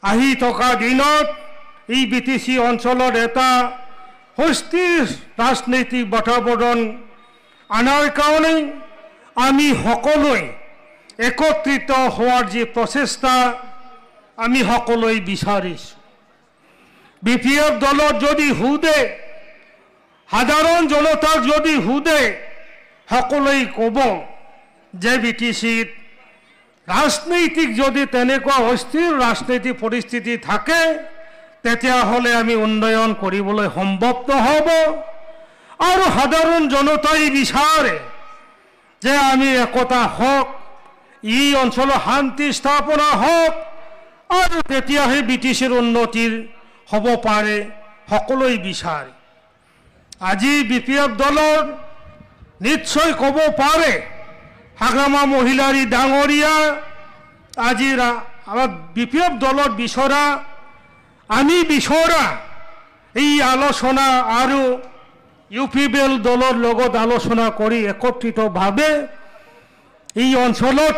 আহি থকা দিনত এই BTC অঞ্চলত এটা সুস্থিৰ ৰাজনৈতিক বাতাবৰণ আনাৰ কাৰণে আমি সকলোৱে একত্ৰিত হোৱাৰ যে প্ৰচেষ্টা আমি সকলোৱে বিচাৰিছোঁ। BPF দলত যদি সুধে, সাধাৰণ জনতাক যদি সুধে, সকলোৱে ক'ব যে BTCত ৰাজনৈতিক যদি তেনেকুৱা অস্থিৰ ৰাজনৈতিক পৰিস্থিতি থাকে তেতিয়াহ'লে আমি উন্নয়ন কৰিবলৈ সম্ভৱ নহ'ব। আৰু সাধাৰণ জনতাই বিচাৰে যে আমি একতা হওক, এই অঞ্চলৰ শান্তি স্থাপনা হওক, আৰু তেতিয়াহে BTCৰ উন্নতিৰ হ'ব পাৰে, সকলোৱে বিচাৰে। আজি BPF দলৰ নিশ্চয় ক'ব পাৰে হাগ্ৰামা মহিলাৰী ডাঙৰীয়া আজি আমাৰ BPF দলত বিচৰা, আমি বিচৰা এই আলোচনা আৰু UPBL দলৰ লগত আলোচনা কৰি একত্ৰিতভাৱে এই অঞ্চলত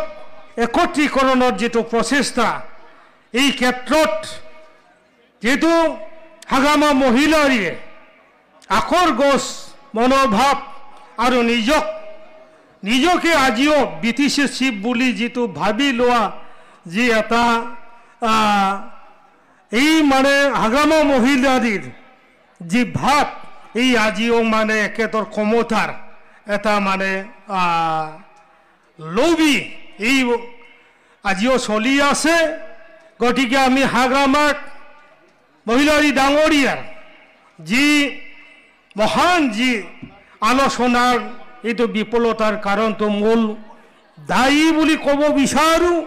একত্ৰীকৰণৰ যিটো প্ৰচেষ্টা, এই ক্ষেত্ৰত যেহেতু হাগ্ৰামা মহিলাৰীয়ে আখৰ গছ মনোভাৱ আৰু নিজকে আজিও BTC চিফ বুলি যিটো ভাবি লোৱা যি এটা এই মানে হাগ্ৰামা মহিলাৰীৰ যি ভাৱ, এই আজিও মানে একেতৰ ক্ষমতাৰ এটা মানে লোভী এই আজিও চলি আছে। গতিকে আমি হাগ্ৰামাক মহিলাৰী ডাঙৰীয়াৰ যি মহান যি আলোচনাৰ এইটো বিফলতাৰ কাৰণটো মূল দায়ী বুলি ক'ব বিচাৰোঁ।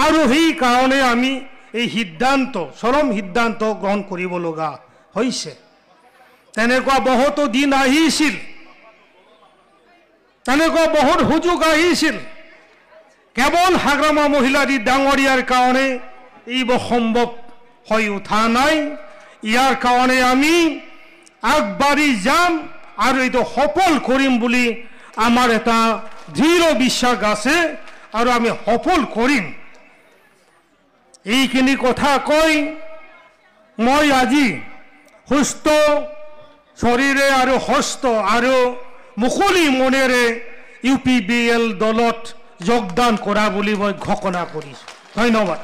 আৰু সেই কাৰণে আমি এই সিদ্ধান্ত, চৰম সিদ্ধান্ত গ্ৰহণ কৰিব লগা হৈছে। তেনেকুৱা বহুতো দিন আহিছিল, তেনেকুৱা বহুত সুযোগ আহিছিল, কেৱল হাগ্ৰামা মহিলাৰী ডাঙৰীয়াৰ কাৰণে এইবোৰ সম্ভৱ হৈ উঠা নাই। ইয়াৰ কাৰণে আমি আগবাঢ়ি যাম আৰু এইটো সফল কৰিম বুলি আমাৰ এটা দৃঢ় বিশ্বাস আছে, আৰু আমি সফল কৰিম। এইখিনি কথা কৈ মই আজি সুস্থ শৰীৰে আৰু হস্ত আৰু মুকলি মনেৰে UPBL দলত যোগদান কৰা বুলি মই ঘোষণা কৰিছোঁ। ধন্যবাদ।